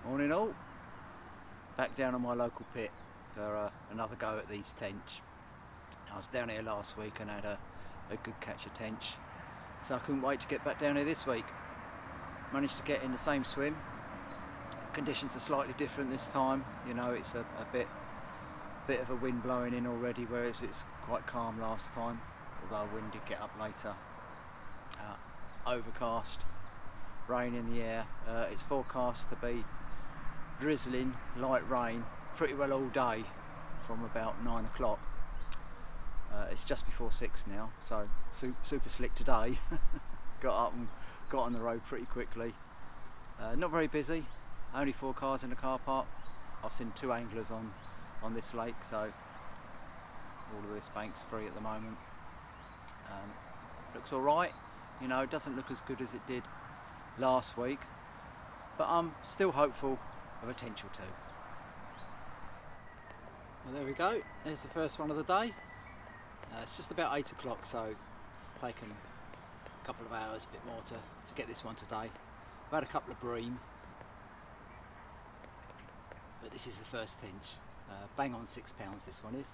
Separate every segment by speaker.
Speaker 1: Morning all, back down on my local pit for another go at these tench. I was down here last week and had a good catch of tench, so I couldn't wait to get back down here this week. Managed to get in the same swim. Conditions are slightly different this time, you know, it's a bit of a wind blowing in already, whereas it's quite calm last time, although wind did get up later. Overcast, rain in the air. It's forecast to be drizzling, light rain, pretty well all day from about 9 o'clock. It's just before 6 now, so super slick today. Got up and got on the road pretty quickly. Not very busy, only 4 cars in the car park. I've seen 2 anglers on this lake, so all of this bank's free at the moment. Looks alright, you know, it doesn't look as good as it did last week, but I'm still hopeful of a tench or 2. Well, there we go, there's the first one of the day. It's just about 8 o'clock, so it's taken a couple of hours, a bit more to get this one today. I've had a couple of bream, but this is the first tench. Bang on £6 this one is.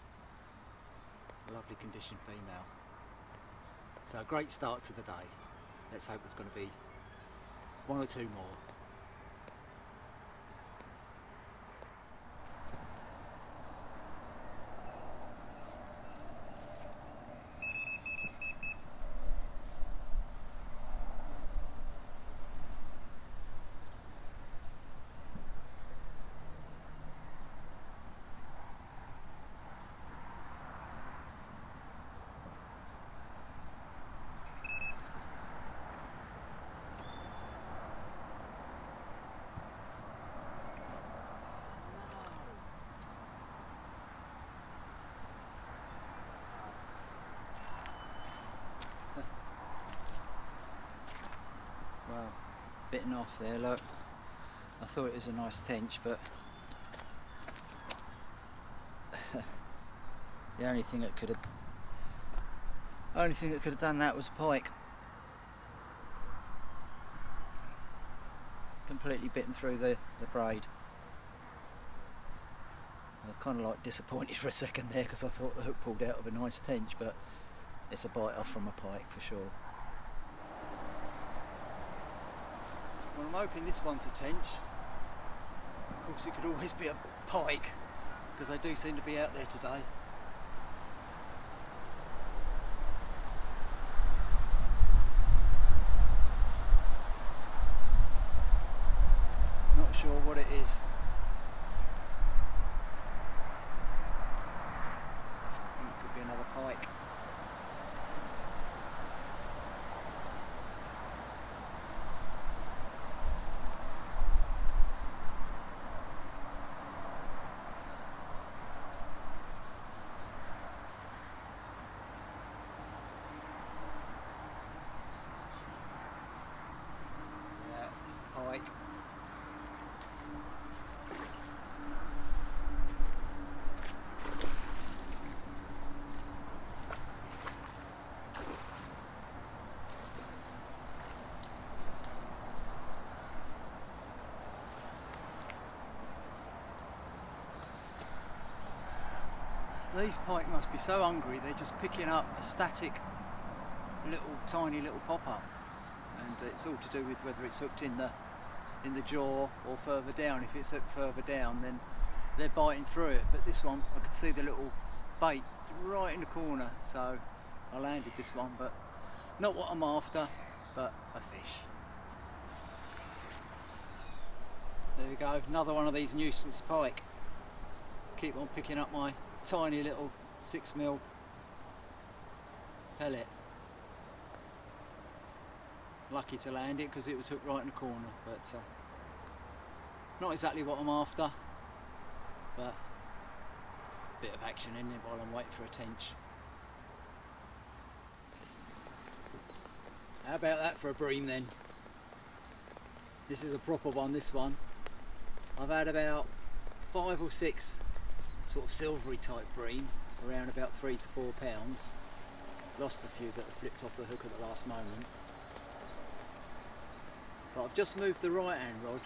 Speaker 1: A lovely condition female. So a great start to the day. Let's hope there's going to be 1 or 2 more. Well, bitten off there, look. I thought it was a nice tench, but the only thing that could have done that was pike. Completely bitten through the braid. I was kind of like disappointed for a second there because I thought the hook pulled out of a nice tench, but it's a bite off from a pike for sure. Well, I'm hoping this one's a tench. Of course it could always be a pike, because they do seem to be out there today. Not sure what it is. I think it could be another pike. Pike. These pike must be so hungry, they're just picking up a static tiny little pop-up, and it's all to do with whether it's hooked in the jaw or further down. If it's hooked further down, then they're biting through it, but this one I could see the little bait right in the corner, so I landed this one, but not what I'm after, but a fish. There we go, another one of these nuisance pike. Keep on picking up my tiny little 6mm pellet. Lucky to land it because it was hooked right in the corner, but not exactly what I'm after, but a bit of action in it while I'm waiting for a tench. How about that for a bream then? This is a proper one, this one. I've had about 5 or 6 sort of silvery type bream, around about 3 to 4 pounds. Lost a few that flipped off the hook at the last moment. But I've just moved the right hand rod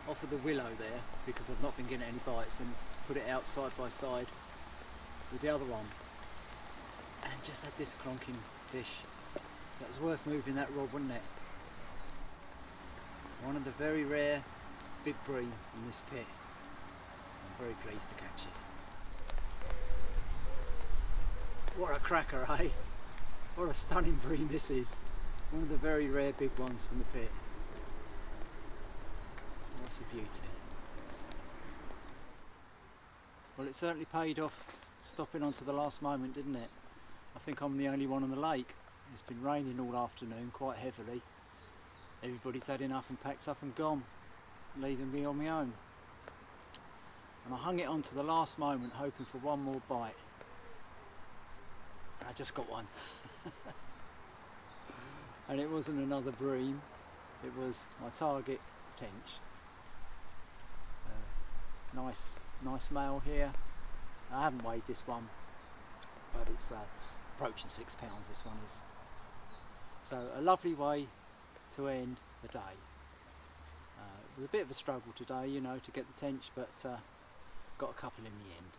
Speaker 1: off of the willow there because I've not been getting any bites, and put it out side by side with the other one, and just had this clonking fish. So it was worth moving that rod, wasn't it? One of the very rare big bream in this pit. I'm very pleased to catch it. What a cracker, eh? What a stunning bream this is. One of the very rare big ones from the pit. What a beauty. Well, it certainly paid off stopping on to the last moment, didn't it? I think I'm the only one on the lake. It's been raining all afternoon, quite heavily. Everybody's had enough and packed up and gone, leaving me on my own. And I hung it on to the last moment, hoping for one more bite. And I just got one. And it wasn't another bream, it was my target, Tench. Nice male here. I haven't weighed this one, but it's approaching 6 pounds, this one is. So a lovely way to end the day. It was a bit of a struggle today, you know, to get the tench, but got a couple in the end.